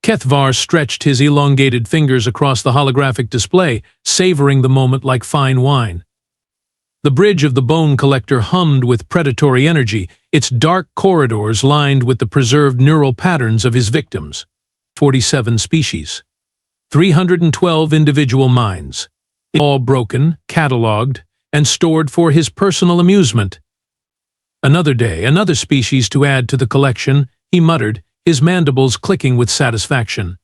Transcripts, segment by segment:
Keth'var stretched his elongated fingers across the holographic display, savoring the moment like fine wine. The bridge of the bone collector hummed with predatory energy, its dark corridors lined with the preserved neural patterns of his victims. 47 species. 312 individual minds. All broken, catalogued, and stored for his personal amusement. Another day, another species to add to the collection, he muttered, his mandibles clicking with satisfaction.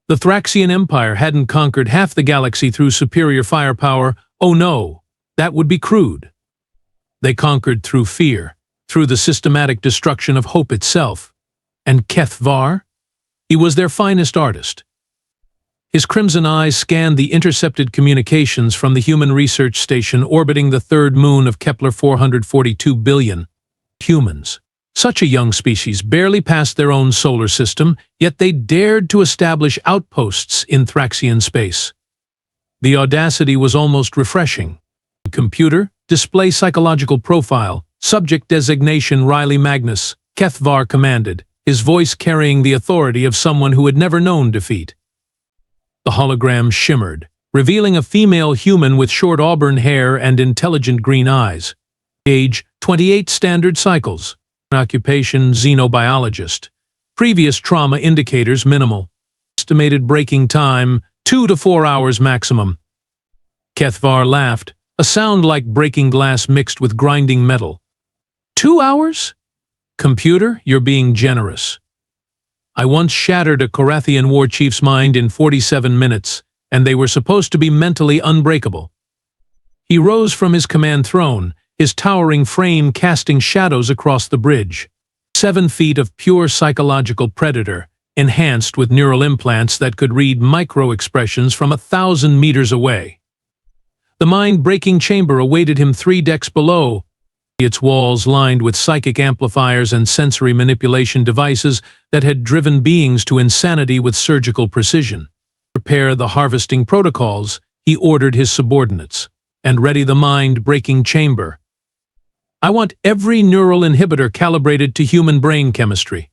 The Thraxian Empire hadn't conquered half the galaxy through superior firepower. Oh no, that would be crude. They conquered through fear, through the systematic destruction of hope itself. And Keth'var? He was their finest artist. His crimson eyes scanned the intercepted communications from the human research station orbiting the third moon of Kepler 442 billion. Humans. Such a young species, barely past their own solar system, yet they dared to establish outposts in Thraxian space. The audacity was almost refreshing. Computer, display psychological profile, subject designation Riley Magnus, Keth'var commanded, his voice carrying the authority of someone who had never known defeat. The hologram shimmered, revealing a female human with short auburn hair and intelligent green eyes. Age, 28 standard cycles. Occupation, xenobiologist. Previous trauma indicators minimal. Estimated breaking time, 2 to 4 hours maximum. Keth'var laughed, a sound like breaking glass mixed with grinding metal. 2 hours? Computer, you're being generous. I once shattered a Korathian war chief's mind in 47 minutes, and they were supposed to be mentally unbreakable. He rose from his command throne, his towering frame casting shadows across the bridge. 7 feet of pure psychological predator, enhanced with neural implants that could read micro-expressions from 1,000 meters away. The mind-breaking chamber awaited him 3 decks below, its walls lined with psychic amplifiers and sensory manipulation devices that had driven beings to insanity with surgical precision. Prepare the harvesting protocols, he ordered his subordinates, and ready the mind-breaking chamber. I want every neural inhibitor calibrated to human brain chemistry.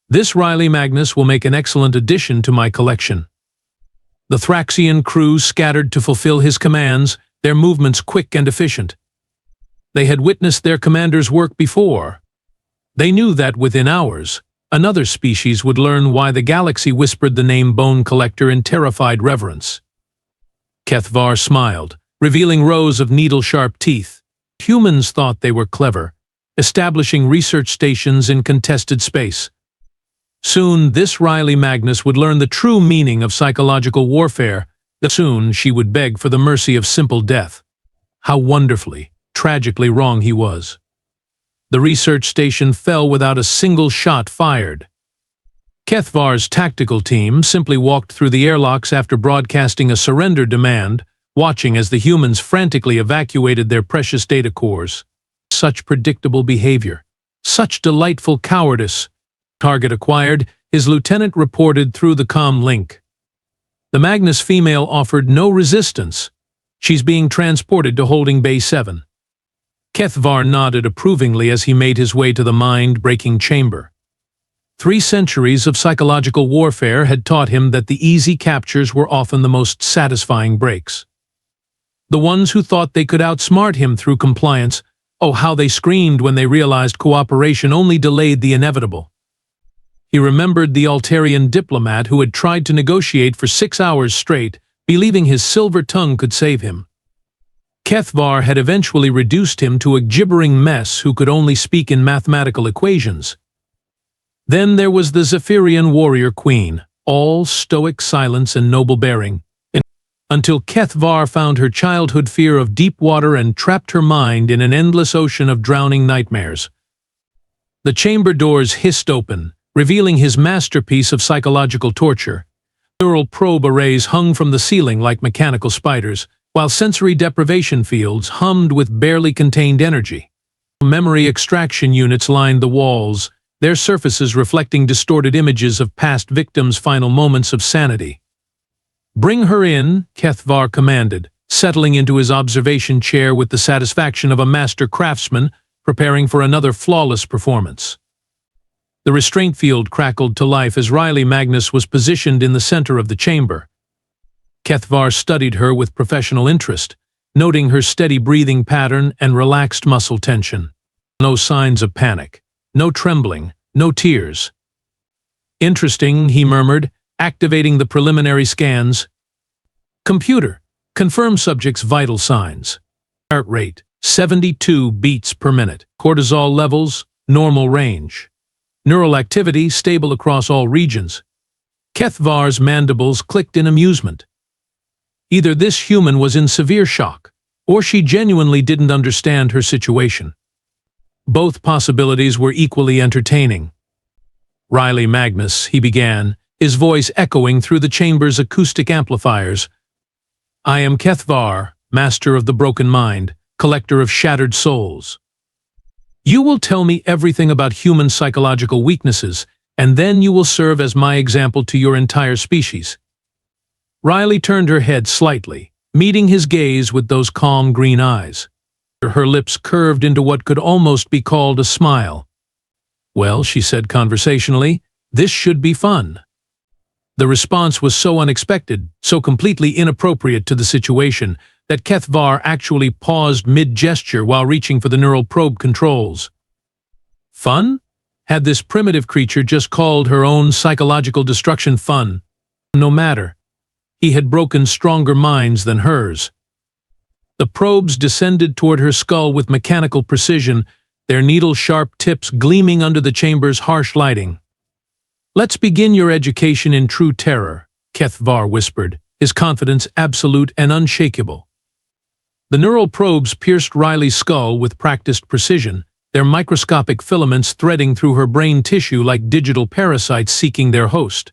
This Riley Magnus will make an excellent addition to my collection. The Thraxian crew scattered to fulfill his commands, their movements quick and efficient. They had witnessed their commander's work before. They knew that within hours, another species would learn why the galaxy whispered the name Bone Collector in terrified reverence. Keth'var smiled, revealing rows of needle-sharp teeth. Humans thought they were clever, establishing research stations in contested space. Soon, this Riley Magnus would learn the true meaning of psychological warfare. Soon, she would beg for the mercy of simple death. How wonderfully, tragically wrong he was. The research station fell without a single shot fired. Keth'var's tactical team simply walked through the airlocks after broadcasting a surrender demand, watching as the humans frantically evacuated their precious data cores. Such predictable behavior. Such delightful cowardice. Target acquired, his lieutenant reported through the comm link. The Magnus female offered no resistance. She's being transported to holding Bay 7. Keth'var nodded approvingly as he made his way to the mind-breaking chamber. 3 centuries of psychological warfare had taught him that the easy captures were often the most satisfying breaks. The ones who thought they could outsmart him through compliance, oh, how they screamed when they realized cooperation only delayed the inevitable. He remembered the Altarian diplomat who had tried to negotiate for 6 hours straight, believing his silver tongue could save him. Keth'var had eventually reduced him to a gibbering mess who could only speak in mathematical equations. Then there was the Zephyrian warrior queen, all stoic silence and noble bearing, until Keth'var found her childhood fear of deep water and trapped her mind in an endless ocean of drowning nightmares. The chamber doors hissed open, revealing his masterpiece of psychological torture. Neural probe arrays hung from the ceiling like mechanical spiders, while sensory deprivation fields hummed with barely contained energy. Memory extraction units lined the walls, their surfaces reflecting distorted images of past victims' final moments of sanity. "Bring her in," Keth'var commanded, settling into his observation chair with the satisfaction of a master craftsman preparing for another flawless performance. The restraint field crackled to life as Riley Magnus was positioned in the center of the chamber. Keth'var studied her with professional interest, noting her steady breathing pattern and relaxed muscle tension. No signs of panic, no trembling, no tears. "Interesting," he murmured, activating the preliminary scans. "Computer, confirm subject's vital signs. Heart rate, 72 beats per minute. Cortisol levels, normal range. Neural activity, stable across all regions." Keth'var's mandibles clicked in amusement. Either this human was in severe shock, or she genuinely didn't understand her situation. Both possibilities were equally entertaining. "Riley Magnus," he began, his voice echoing through the chamber's acoustic amplifiers. "I am Keth'var, master of the broken mind, collector of shattered souls. You will tell me everything about human psychological weaknesses, and then you will serve as my example to your entire species." Riley turned her head slightly, meeting his gaze with those calm green eyes. Her lips curved into what could almost be called a smile. "Well," she said conversationally, "this should be fun." The response was so unexpected, so completely inappropriate to the situation, that Keth'var actually paused mid-gesture while reaching for the neural probe controls. Fun? Had this primitive creature just called her own psychological destruction fun? No matter. He had broken stronger minds than hers. The probes descended toward her skull with mechanical precision, their needle-sharp tips gleaming under the chamber's harsh lighting. "Let's begin your education in true terror," Keth'var whispered, his confidence absolute and unshakable. The neural probes pierced Riley's skull with practiced precision, their microscopic filaments threading through her brain tissue like digital parasites seeking their host.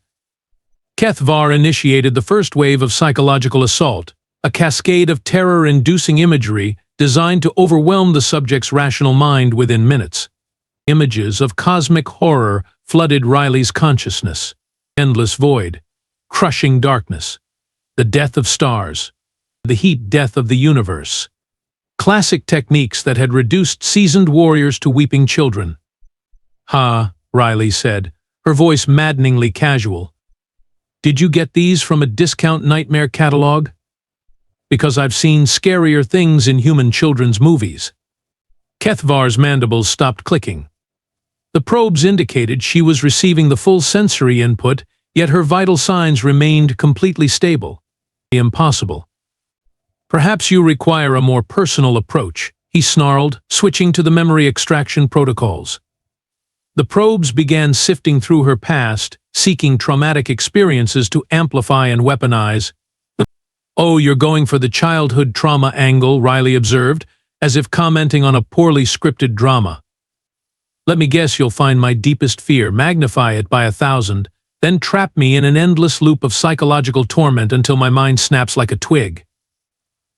Keth'var initiated the first wave of psychological assault, a cascade of terror-inducing imagery designed to overwhelm the subject's rational mind within minutes. Images of cosmic horror flooded Riley's consciousness. Endless void, crushing darkness, the death of stars, the heat death of the universe. Classic techniques that had reduced seasoned warriors to weeping children. "Ha," Riley said, her voice maddeningly casual. "Did you get these from a discount nightmare catalog? Because I've seen scarier things in human children's movies." Keth'var's mandibles stopped clicking. The probes indicated she was receiving the full sensory input, yet her vital signs remained completely stable. Impossible. "Perhaps you require a more personal approach," he snarled, switching to the memory extraction protocols. The probes began sifting through her past, seeking traumatic experiences to amplify and weaponize. "Oh, you're going for the childhood trauma angle," Riley observed, as if commenting on a poorly scripted drama. "Let me guess you'll find my deepest fear, magnify it by 1,000, then trap me in an endless loop of psychological torment until my mind snaps like a twig.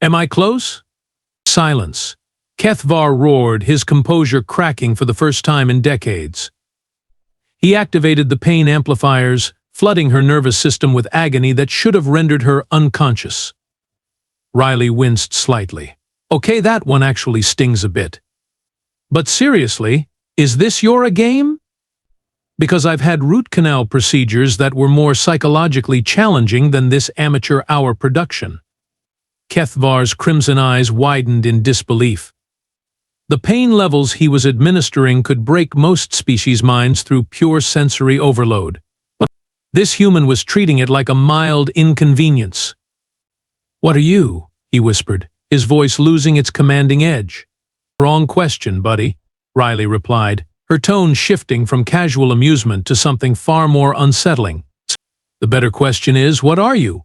Am I close?" Silence. Keth'var roared, his composure cracking for the first time in decades. He activated the pain amplifiers, flooding her nervous system with agony that should have rendered her unconscious. Riley winced slightly. "Okay, that one actually stings a bit. But seriously, is this your game? Because I've had root canal procedures that were more psychologically challenging than this amateur hour production." Keth'var's crimson eyes widened in disbelief. The pain levels he was administering could break most species' minds through pure sensory overload. But this human was treating it like a mild inconvenience. "What are you?" he whispered, his voice losing its commanding edge. "Wrong question, buddy," Riley replied, her tone shifting from casual amusement to something far more unsettling. "The better question is, what are you?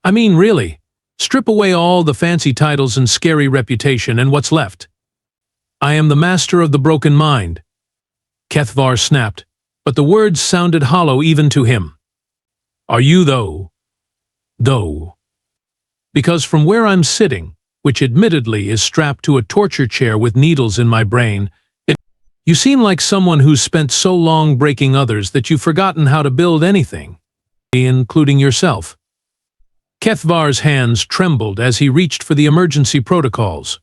I mean, really. Strip away all the fancy titles and scary reputation, and what's left?" "I am the master of the broken mind," Keth'var snapped, but the words sounded hollow even to him. "Are you, though? Because from where I'm sitting, which admittedly is strapped to a torture chair with needles in my brain, you seem like someone who's spent so long breaking others that you've forgotten how to build anything, including yourself." Keth'var's hands trembled as he reached for the emergency protocols.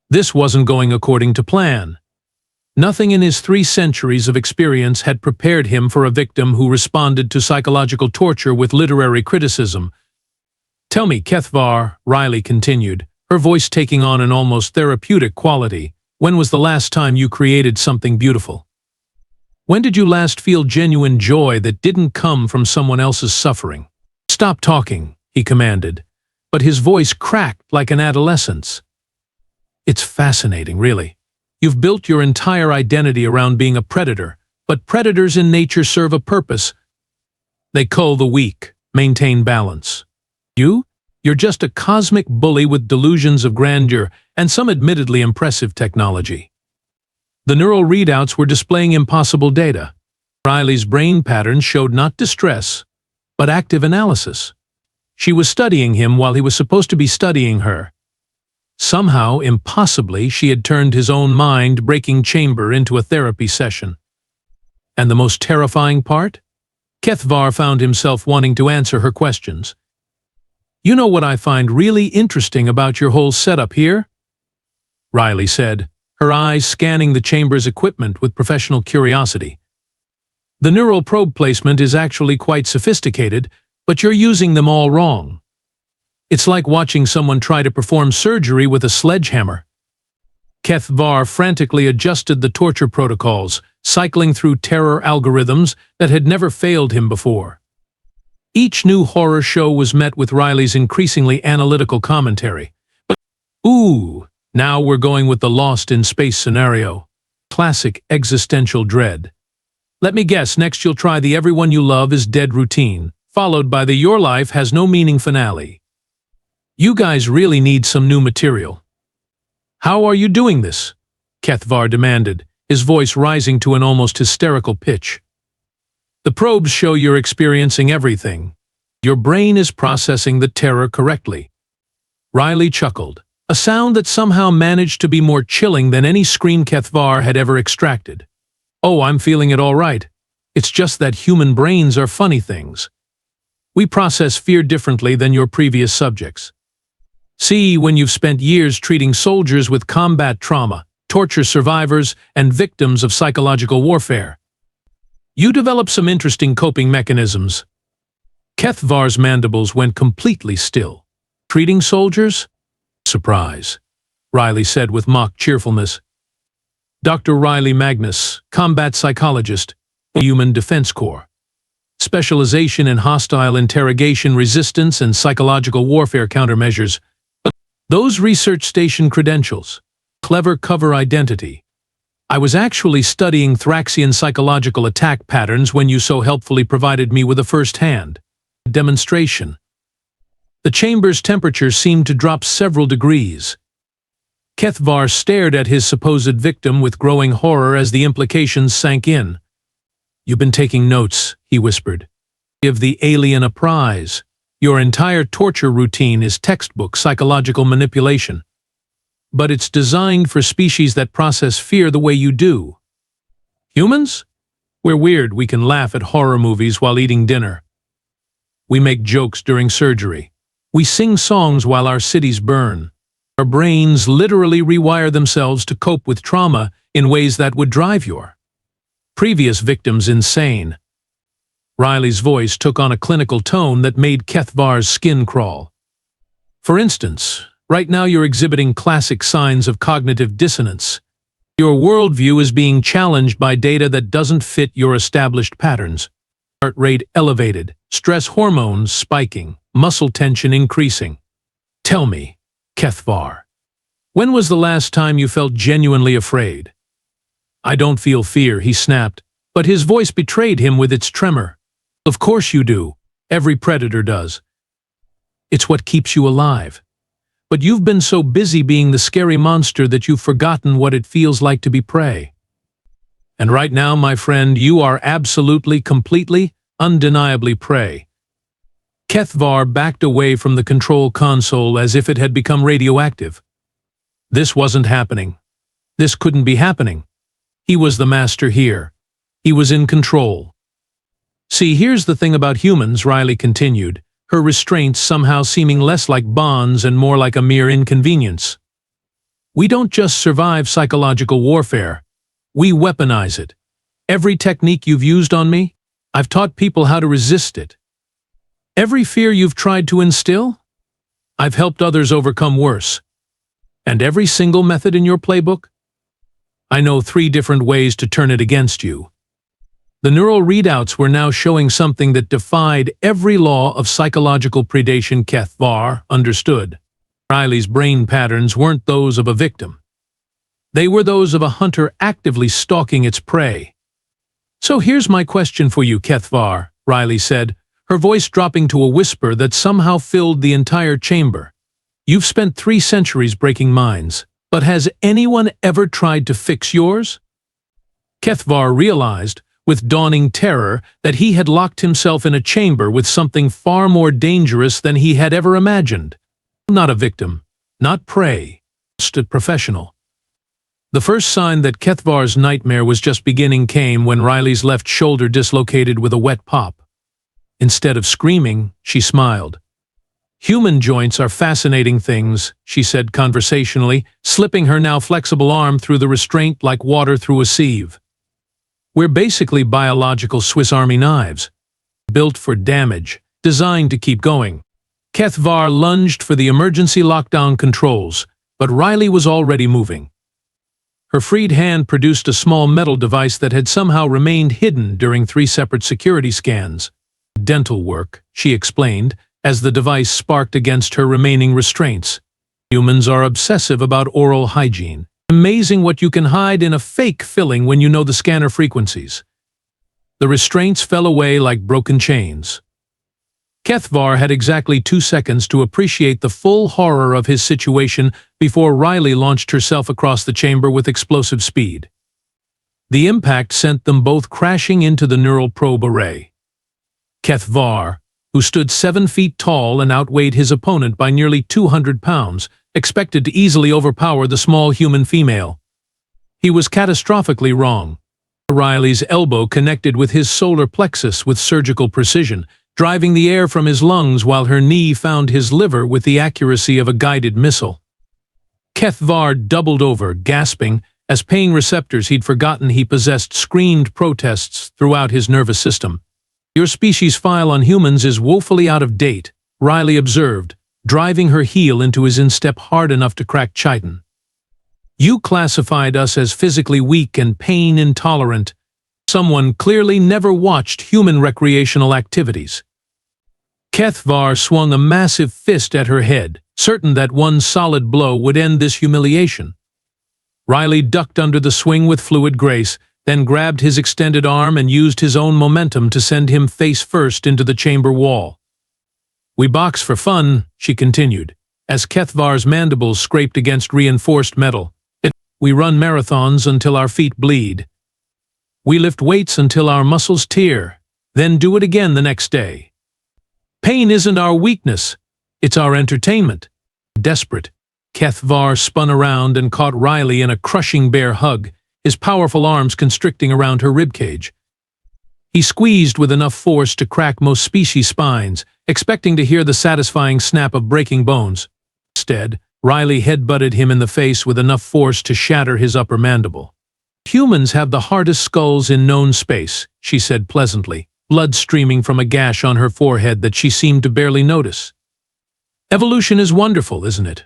This wasn't going according to plan. Nothing in his 3 centuries of experience had prepared him for a victim who responded to psychological torture with literary criticism. "Tell me, Keth'var," Riley continued, her voice taking on an almost therapeutic quality, "when was the last time you created something beautiful? When did you last feel genuine joy that didn't come from someone else's suffering?" "Stop talking," he commanded, but his voice cracked like an adolescent's. "It's fascinating, really. You've built your entire identity around being a predator, but predators in nature serve a purpose. They cull the weak, maintain balance. You're just a cosmic bully with delusions of grandeur and some admittedly impressive technology." The neural readouts were displaying impossible data. Riley's brain patterns showed not distress, but active analysis. She was studying him while he was supposed to be studying her. Somehow, impossibly, she had turned his own mind-breaking chamber into a therapy session. And the most terrifying part? Keth'var found himself wanting to answer her questions. "You know what I find really interesting about your whole setup here?" Riley said, her eyes scanning the chamber's equipment with professional curiosity. "The neural probe placement is actually quite sophisticated, but you're using them all wrong. It's like watching someone try to perform surgery with a sledgehammer." Keth'var frantically adjusted the torture protocols, cycling through terror algorithms that had never failed him before. Each new horror show was met with Riley's increasingly analytical commentary. "Ooh, now we're going with the Lost in Space scenario. Classic existential dread. Let me guess, next you'll try the everyone you love is dead routine, followed by the your life has no meaning finale. You guys really need some new material." "How are you doing this?" Keth'var demanded, his voice rising to an almost hysterical pitch. "The probes show you're experiencing everything. Your brain is processing the terror correctly." Riley chuckled, a sound that somehow managed to be more chilling than any scream Keth'var had ever extracted. "Oh, I'm feeling it all right. It's just that human brains are funny things. We process fear differently than your previous subjects. See, when you've spent years treating soldiers with combat trauma, torture survivors, and victims of psychological warfare, you develop some interesting coping mechanisms." Keth'var's mandibles went completely still. "Treating soldiers?" "Surprise," Riley said with mock cheerfulness. "Dr. Riley Magnus, combat psychologist, Human Defense Corps. Specialization in hostile interrogation resistance and psychological warfare countermeasures. Those research station credentials. Clever cover identity. I was actually studying Thraxian psychological attack patterns when you so helpfully provided me with a first-hand demonstration." The chamber's temperature seemed to drop several degrees. Keth'var stared at his supposed victim with growing horror as the implications sank in. "You've been taking notes," he whispered. "Give the alien a prize. Your entire torture routine is textbook psychological manipulation. But it's designed for species that process fear the way you do. Humans? We're weird. We can laugh at horror movies while eating dinner. We make jokes during surgery. We sing songs while our cities burn. Our brains literally rewire themselves to cope with trauma in ways that would drive your previous victims insane." Riley's voice took on a clinical tone that made Keth'var's skin crawl. "For instance, right now you're exhibiting classic signs of cognitive dissonance. Your worldview is being challenged by data that doesn't fit your established patterns. Heart rate elevated, stress hormones spiking, muscle tension increasing. Tell me, Keth'var, when was the last time you felt genuinely afraid?" "I don't feel fear," he snapped, but his voice betrayed him with its tremor. "Of course you do. Every predator does. It's what keeps you alive. But you've been so busy being the scary monster that you've forgotten what it feels like to be prey. And right now, my friend, you are absolutely, completely, undeniably prey." Keth'var backed away from the control console as if it had become radioactive. This wasn't happening. This couldn't be happening. He was the master here. He was in control. "See, here's the thing about humans," Riley continued, her restraints somehow seeming less like bonds and more like a mere inconvenience. "We don't just survive psychological warfare. We weaponize it. Every technique you've used on me, I've taught people how to resist it. Every fear you've tried to instill, I've helped others overcome worse. And every single method in your playbook, I know 3 different ways to turn it against you. The neural readouts were now showing something that defied every law of psychological predation Keth'var understood. Riley's brain patterns weren't those of a victim. They were those of a hunter actively stalking its prey. So here's my question for you, Keth'var, Riley said, her voice dropping to a whisper that somehow filled the entire chamber. You've spent 3 centuries breaking minds, but has anyone ever tried to fix yours? Keth'var realized, with dawning terror, that he had locked himself in a chamber with something far more dangerous than he had ever imagined. Not a victim, not prey, just a professional. The first sign that Keth'var's nightmare was just beginning came when Riley's left shoulder dislocated with a wet pop. Instead of screaming, she smiled. Human joints are fascinating things, she said conversationally, slipping her now flexible arm through the restraint like water through a sieve. We're basically biological Swiss Army knives, built for damage, designed to keep going. Keth'var lunged for the emergency lockdown controls, but Riley was already moving. Her freed hand produced a small metal device that had somehow remained hidden during 3 separate security scans. Dental work, she explained, as the device sparked against her remaining restraints. Humans are obsessive about oral hygiene. Amazing what you can hide in a fake filling when you know the scanner frequencies. The restraints fell away like broken chains. Keth'var had exactly 2 seconds to appreciate the full horror of his situation before Riley launched herself across the chamber with explosive speed. The impact sent them both crashing into the neural probe array. Keth'var, who stood 7 feet tall and outweighed his opponent by nearly 200 pounds, expected to easily overpower the small human female. He was catastrophically wrong. Riley's elbow connected with his solar plexus with surgical precision, driving the air from his lungs while her knee found his liver with the accuracy of a guided missile. Keth'var doubled over, gasping, as pain receptors he'd forgotten he possessed screamed protests throughout his nervous system. Your species' file on humans is woefully out of date, Riley observed, driving her heel into his instep hard enough to crack chitin. You classified us as physically weak and pain intolerant. Someone clearly never watched human recreational activities. Keth'var swung a massive fist at her head, certain that one solid blow would end this humiliation. Riley ducked under the swing with fluid grace, then grabbed his extended arm and used his own momentum to send him face first into the chamber wall. We box for fun, she continued, as Keth'var's mandibles scraped against reinforced metal. We run marathons until our feet bleed. We lift weights until our muscles tear, then do it again the next day. Pain isn't our weakness, it's our entertainment. Desperate, Keth'var spun around and caught Riley in a crushing bear hug, his powerful arms constricting around her ribcage. He squeezed with enough force to crack most species' spines, expecting to hear the satisfying snap of breaking bones. Instead, Riley headbutted him in the face with enough force to shatter his upper mandible. Humans have the hardest skulls in known space, she said pleasantly, blood streaming from a gash on her forehead that she seemed to barely notice. Evolution is wonderful, isn't it?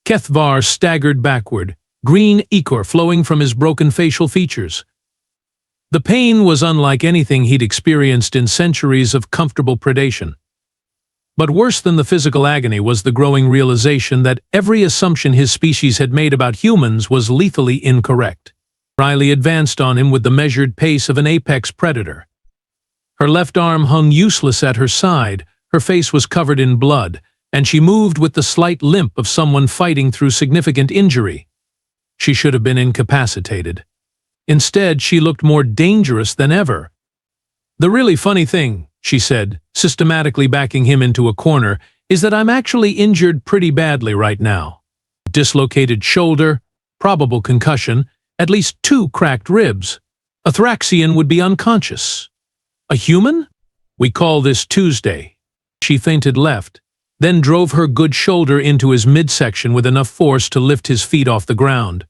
Keth'var staggered backward, green ichor flowing from his broken facial features. The pain was unlike anything he'd experienced in centuries of comfortable predation. But worse than the physical agony was the growing realization that every assumption his species had made about humans was lethally incorrect. Riley advanced on him with the measured pace of an apex predator. Her left arm hung useless at her side, her face was covered in blood, and she moved with the slight limp of someone fighting through significant injury. She should have been incapacitated. Instead, she looked more dangerous than ever. The really funny thing, she said, systematically backing him into a corner, is that I'm actually injured pretty badly right now. Dislocated shoulder, probable concussion, at least 2 cracked ribs. A Thraxian would be unconscious. A human? We call this Tuesday. She feinted left, then drove her good shoulder into his midsection with enough force to lift his feet off the ground.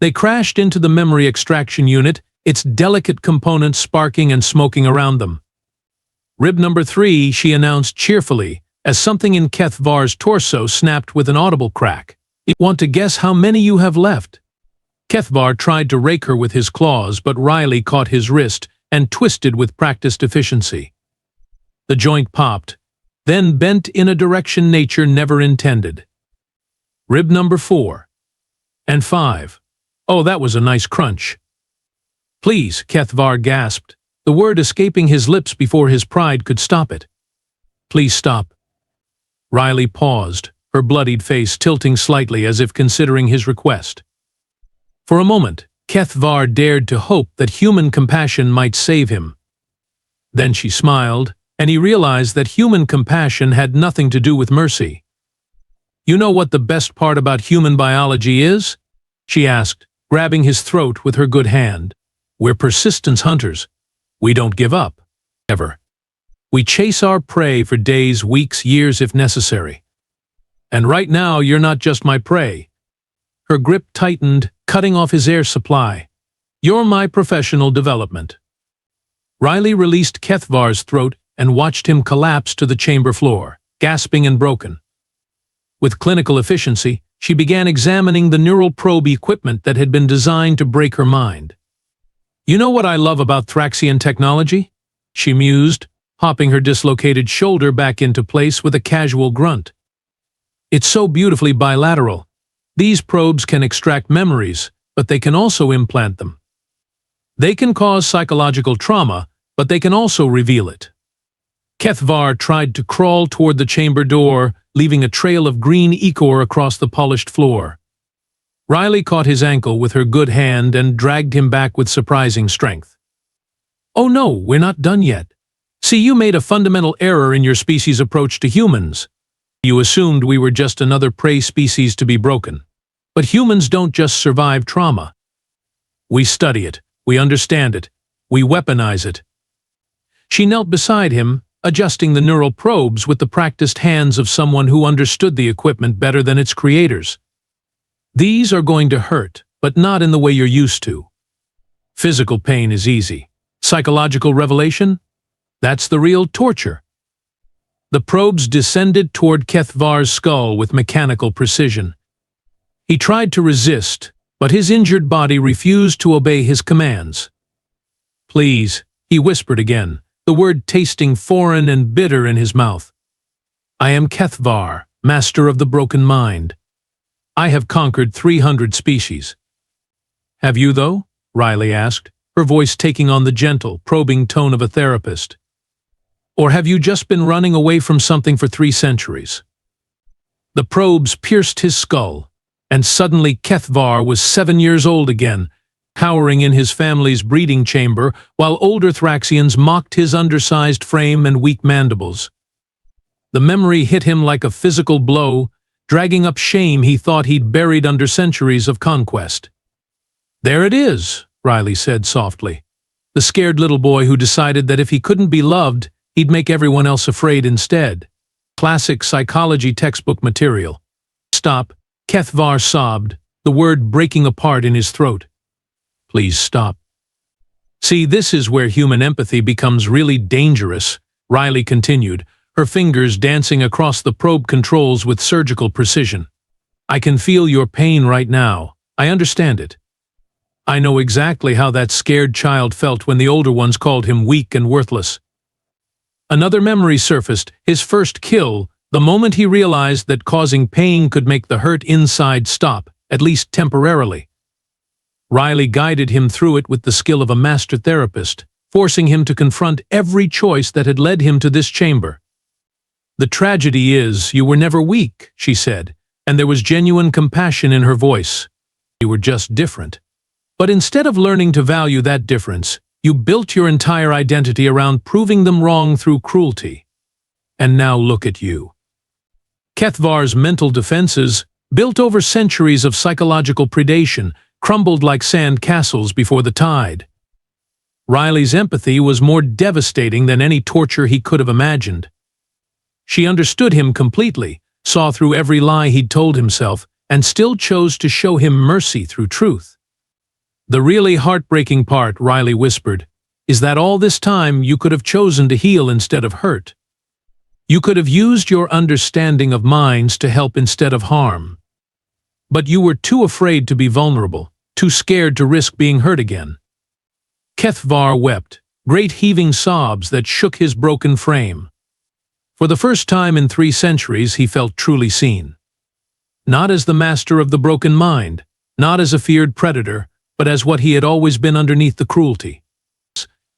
They crashed into the memory extraction unit, its delicate components sparking and smoking around them. "Rib number 3, she announced cheerfully, as something in Keth'var's torso snapped with an audible crack. "Want to guess how many you have left?" Keth'var tried to rake her with his claws, but Riley caught his wrist and twisted with practiced efficiency. The joint popped, then bent in a direction nature never intended. "Rib number 4. And 5. Oh, that was a nice crunch." "Please," Keth'var gasped, the word escaping his lips before his pride could stop it. "Please stop." Riley paused, her bloodied face tilting slightly as if considering his request. For a moment, Keth'var dared to hope that human compassion might save him. Then she smiled, and he realized that human compassion had nothing to do with mercy. "You know what the best part about human biology is?" she asked, grabbing his throat with her good hand. "We're persistence hunters. We don't give up, ever. We chase our prey for days, weeks, years if necessary. And right now you're not just my prey." Her grip tightened, cutting off his air supply. "You're my professional development." Riley released Keth'var's throat and watched him collapse to the chamber floor, gasping and broken. With clinical efficiency, she began examining the neural probe equipment that had been designed to break her mind. "You know what I love about Thraxian technology?" she mused, hopping her dislocated shoulder back into place with a casual grunt. "It's so beautifully bilateral. These probes can extract memories, but they can also implant them. They can cause psychological trauma, but they can also reveal it." Keth'var tried to crawl toward the chamber door, leaving a trail of green ichor across the polished floor. Riley caught his ankle with her good hand and dragged him back with surprising strength. "Oh no, we're not done yet. See, you made a fundamental error in your species' approach to humans. You assumed we were just another prey species to be broken. But humans don't just survive trauma. We study it, we understand it, we weaponize it." She knelt beside him, adjusting the neural probes with the practiced hands of someone who understood the equipment better than its creators. "These are going to hurt, but not in the way you're used to. Physical pain is easy. Psychological revelation? That's the real torture." The probes descended toward Keth'var's skull with mechanical precision. He tried to resist, but his injured body refused to obey his commands. "Please," he whispered again, the word tasting foreign and bitter in his mouth. "I am Keth'var, master of the broken mind. I have conquered 300 species." "Have you, though?" Riley asked, her voice taking on the gentle, probing tone of a therapist. "Or have you just been running away from something for 3 centuries?" The probes pierced his skull, and suddenly Keth'var was 7 years old again, cowering in his family's breeding chamber while older Thraxians mocked his undersized frame and weak mandibles. The memory hit him like a physical blow, dragging up shame he thought he'd buried under centuries of conquest. "There it is," Riley said softly. The scared little boy who decided that if he couldn't be loved, he'd make everyone else afraid instead. Classic psychology textbook material. "Stop," Keth'var sobbed, the word breaking apart in his throat. "Please stop." "See, this is where human empathy becomes really dangerous," Riley continued, her fingers dancing across the probe controls with surgical precision. "I can feel your pain right now. I understand it. I know exactly how that scared child felt when the older ones called him weak and worthless." Another memory surfaced, his first kill, the moment he realized that causing pain could make the hurt inside stop, at least temporarily. Riley guided him through it with the skill of a master therapist, forcing him to confront every choice that had led him to this chamber. "The tragedy is, you were never weak," she said, and there was genuine compassion in her voice. "You were just different. But instead of learning to value that difference, you built your entire identity around proving them wrong through cruelty. And now look at you." Keth'var's mental defenses, built over centuries of psychological predation, crumbled like sand castles before the tide. Riley's empathy was more devastating than any torture he could have imagined. She understood him completely, saw through every lie he'd told himself, and still chose to show him mercy through truth. The really heartbreaking part, Riley whispered, is that all this time you could have chosen to heal instead of hurt. You could have used your understanding of minds to help instead of harm. But you were too afraid to be vulnerable, too scared to risk being hurt again. Keth'var wept, great heaving sobs that shook his broken frame. For the first time in 3 centuries he felt truly seen. Not as the master of the broken mind, not as a feared predator, but as what he had always been underneath the cruelty.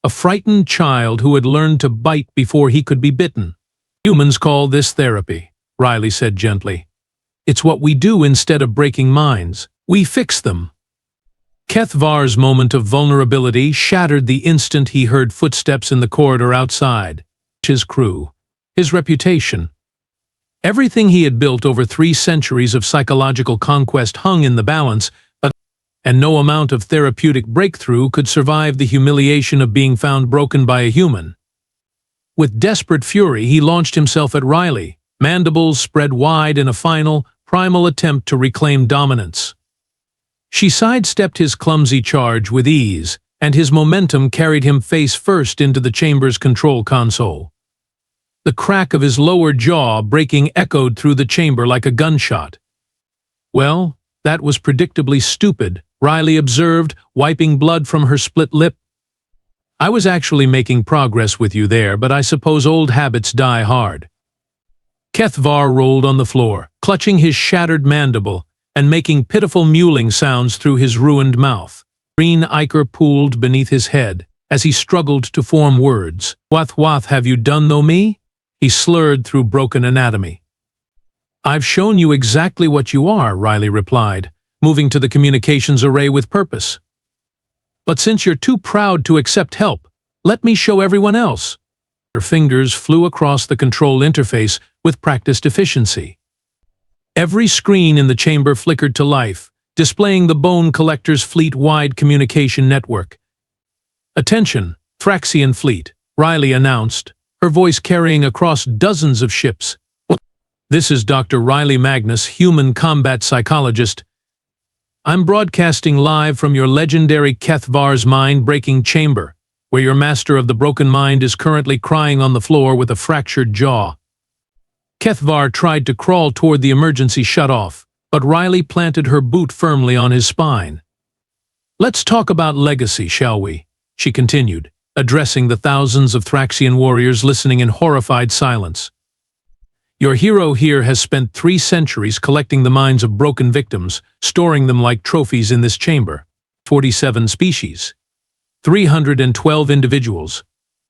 A frightened child who had learned to bite before he could be bitten. Humans call this therapy, Riley said gently. It's what we do instead of breaking minds. We fix them. Keth'var's moment of vulnerability shattered the instant he heard footsteps in the corridor outside. His crew, his reputation. Everything he had built over 3 centuries of psychological conquest hung in the balance, and no amount of therapeutic breakthrough could survive the humiliation of being found broken by a human. With desperate fury, he launched himself at Riley, mandibles spread wide in a final, primal attempt to reclaim dominance. She sidestepped his clumsy charge with ease, and his momentum carried him face first into the chamber's control console. The crack of his lower jaw breaking echoed through the chamber like a gunshot. Well, that was predictably stupid, Riley observed, wiping blood from her split lip. I was actually making progress with you there, but I suppose old habits die hard. Keth'var rolled on the floor, clutching his shattered mandible and making pitiful mewling sounds through his ruined mouth. Green ichor pooled beneath his head as he struggled to form words. What have you done, though me? He slurred through broken anatomy. I've shown you exactly what you are, Riley replied, moving to the communications array with purpose. But since you're too proud to accept help, let me show everyone else. Her fingers flew across the control interface with practiced efficiency. Every screen in the chamber flickered to life, displaying the Bone Collector's fleet-wide communication network. Attention, Thraxian fleet, Riley announced, her voice carrying across dozens of ships. This is Dr. Riley Magnus, human combat psychologist. I'm broadcasting live from your legendary Keth'var's mind-breaking chamber, where your master of the broken mind is currently crying on the floor with a fractured jaw. Keth'var tried to crawl toward the emergency shutoff, but Riley planted her boot firmly on his spine. Let's talk about legacy, shall we? She continued, addressing the thousands of Thraxian warriors listening in horrified silence. Your hero here has spent 3 centuries collecting the minds of broken victims, storing them like trophies in this chamber. 47 species. 312 individuals,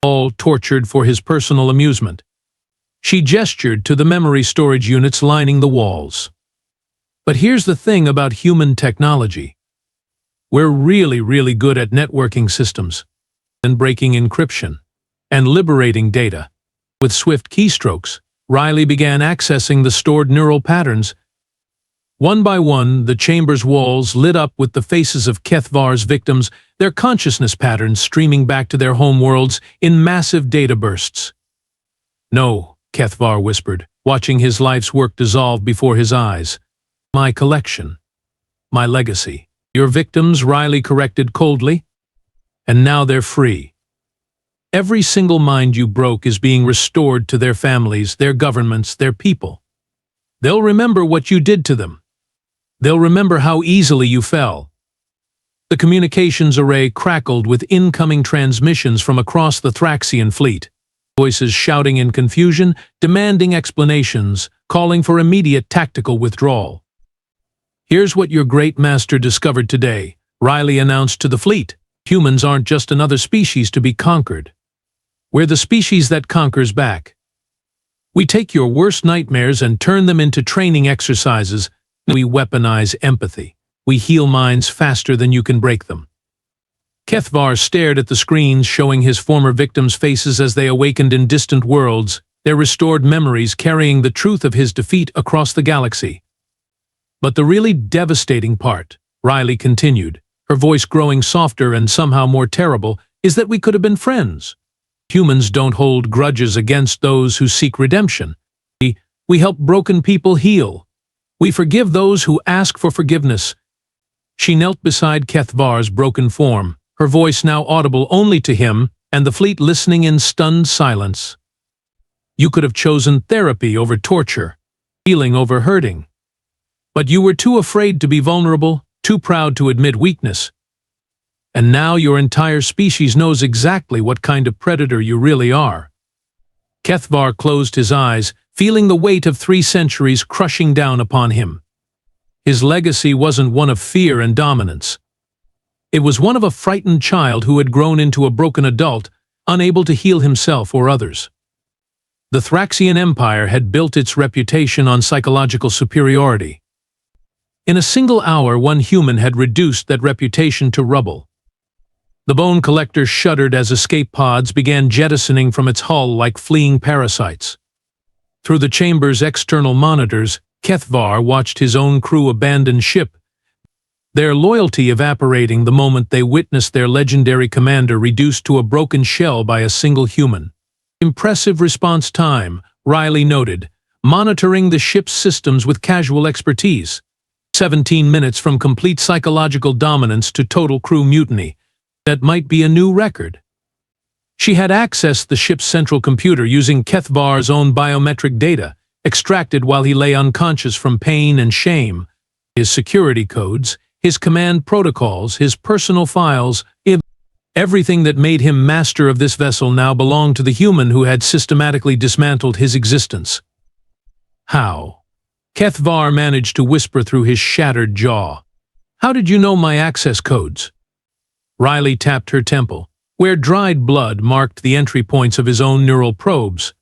all tortured for his personal amusement. She gestured to the memory storage units lining the walls. But here's the thing about human technology. We're really good at networking systems, and breaking encryption, and liberating data. With swift keystrokes, Riley began accessing the stored neural patterns. One by one, the chamber's walls lit up with the faces of Keth'var's victims, their consciousness patterns streaming back to their homeworlds in massive data bursts. No, Keth'var whispered, watching his life's work dissolve before his eyes. My collection. My legacy. Your victims, Riley corrected coldly. And now they're free. Every single mind you broke is being restored to their families, their governments, their people. They'll remember what you did to them. They'll remember how easily you fell. The communications array crackled with incoming transmissions from across the Thraxian fleet. Voices shouting in confusion, demanding explanations, calling for immediate tactical withdrawal. Here's what your great master discovered today, Riley announced to the fleet. Humans aren't just another species to be conquered. We're the species that conquers back. We take your worst nightmares and turn them into training exercises. We weaponize empathy. We heal minds faster than you can break them. Keth'var stared at the screens showing his former victims' faces as they awakened in distant worlds, their restored memories carrying the truth of his defeat across the galaxy. But the really devastating part, Riley continued, her voice growing softer and somehow more terrible, is that we could have been friends. Humans don't hold grudges against those who seek redemption. We help broken people heal. We forgive those who ask for forgiveness. She knelt beside Keth'var's broken form, her voice now audible only to him and the fleet listening in stunned silence. You could have chosen therapy over torture, healing over hurting. But you were too afraid to be vulnerable, too proud to admit weakness. And now your entire species knows exactly what kind of predator you really are. Keth'var closed his eyes, feeling the weight of 3 centuries crushing down upon him. His legacy wasn't one of fear and dominance. It was one of a frightened child who had grown into a broken adult, unable to heal himself or others. The Thraxian Empire had built its reputation on psychological superiority. In a single hour, one human had reduced that reputation to rubble. The bone collector shuddered as escape pods began jettisoning from its hull like fleeing parasites. Through the chamber's external monitors, Keth'var watched his own crew abandon ship, their loyalty evaporating the moment they witnessed their legendary commander reduced to a broken shell by a single human. Impressive response time, Riley noted, monitoring the ship's systems with casual expertise. 17 minutes from complete psychological dominance to total crew mutiny. That might be a new record. She had accessed the ship's central computer using Keth'var's own biometric data, extracted while he lay unconscious from pain and shame. His security codes, his command protocols, his personal files, everything that made him master of this vessel now belonged to the human who had systematically dismantled his existence. How? Keth'var managed to whisper through his shattered jaw. How did you know my access codes? Riley tapped her temple, where dried blood marked the entry points of his own neural probes.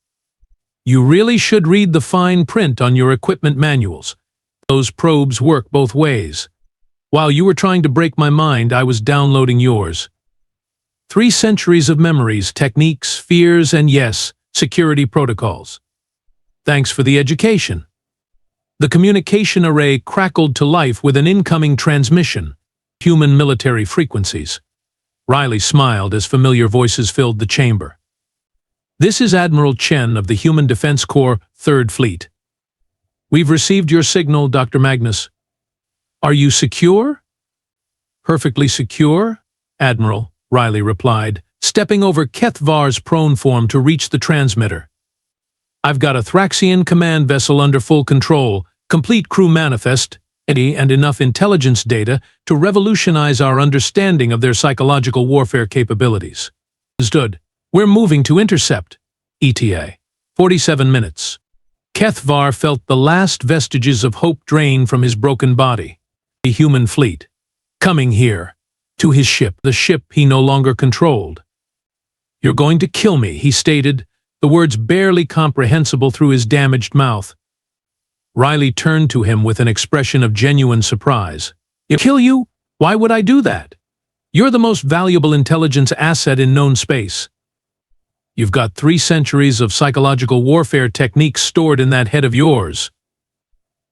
You really should read the fine print on your equipment manuals. Those probes work both ways. While you were trying to break my mind, I was downloading yours. 3 centuries of memories, techniques, fears, and yes, security protocols. Thanks for the education. The communication array crackled to life with an incoming transmission. Human military frequencies. Riley smiled as familiar voices filled the chamber. This is Admiral Chen of the Human Defense Corps, 3rd Fleet. We've received your signal, Dr. Magnus. Are you secure? Perfectly secure, Admiral, Riley replied, stepping over Keth'var's prone form to reach the transmitter. I've got a Thraxian command vessel under full control, complete crew manifest, and enough intelligence data to revolutionize our understanding of their psychological warfare capabilities. Understood. We're moving to intercept. ETA. 47 minutes. Keth'var felt the last vestiges of hope drain from his broken body. The human fleet. Coming here. To his ship, the ship he no longer controlled. You're going to kill me, he stated, the words barely comprehensible through his damaged mouth. Riley turned to him with an expression of genuine surprise. Kill you? Why would I do that? You're the most valuable intelligence asset in known space. You've got 3 centuries of psychological warfare techniques stored in that head of yours.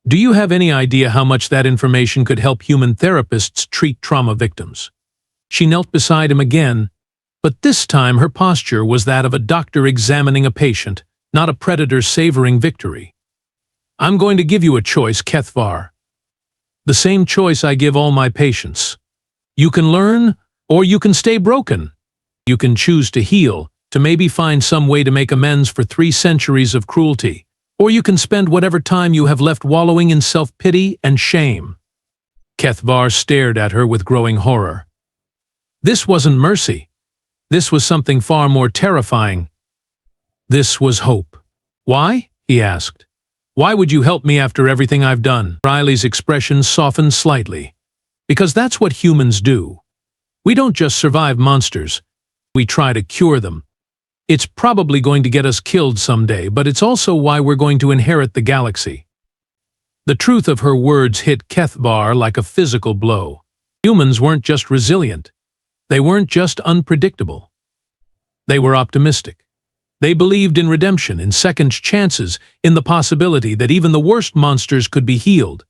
Do you have any idea how much that information could help human therapists treat trauma victims? She knelt beside him again, but this time her posture was that of a doctor examining a patient, not a predator savoring victory. I'm going to give you a choice, Keth'var. The same choice I give all my patients. You can learn, or you can stay broken. You can choose to heal, to maybe find some way to make amends for 3 centuries of cruelty, or you can spend whatever time you have left wallowing in self-pity and shame. Keth'var stared at her with growing horror. This wasn't mercy. This was something far more terrifying. This was hope. Why? He asked. Why would you help me after everything I've done? Riley's expression softened slightly. Because that's what humans do. We don't just survive monsters. We try to cure them. It's probably going to get us killed someday, but it's also why we're going to inherit the galaxy. The truth of her words hit Keth'var like a physical blow. Humans weren't just resilient. They weren't just unpredictable. They were optimistic. They believed in redemption, in second chances, in the possibility that even the worst monsters could be healed.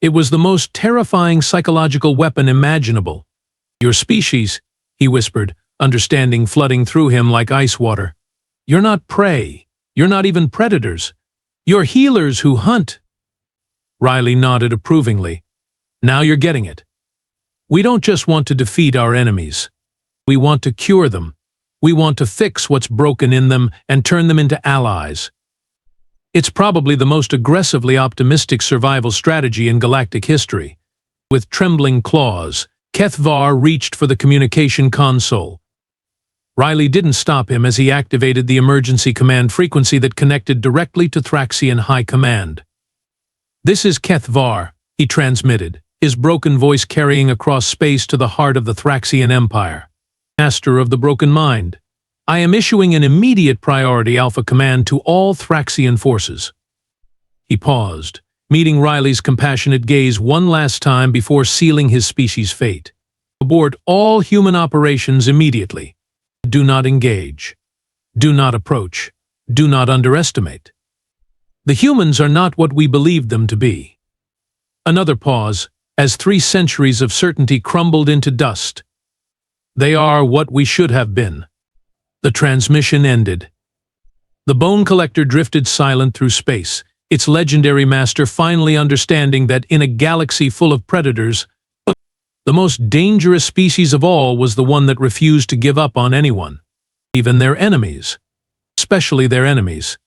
It was the most terrifying psychological weapon imaginable. Your species, he whispered, understanding flooding through him like ice water. You're not prey. You're not even predators. You're healers who hunt. Riley nodded approvingly. Now you're getting it. We don't just want to defeat our enemies. We want to cure them. We want to fix what's broken in them and turn them into allies. It's probably the most aggressively optimistic survival strategy in galactic history. With trembling claws, Keth'var reached for the communication console. Riley didn't stop him as he activated the emergency command frequency that connected directly to Thraxian High Command. "This is Keth'var," he transmitted, his broken voice carrying across space to the heart of the Thraxian Empire. "Master of the Broken Mind, I am issuing an immediate priority alpha command to all Thraxian forces." He paused, meeting Riley's compassionate gaze one last time before sealing his species' fate. "Abort all human operations immediately. Do not engage. Do not approach. Do not underestimate. The humans are not what we believed them to be." Another pause, as 3 centuries of certainty crumbled into dust. "They are what we should have been." The transmission ended. The bone collector drifted silent through space, its legendary master finally understanding that in a galaxy full of predators, the most dangerous species of all was the one that refused to give up on anyone, even their enemies. Especially their enemies.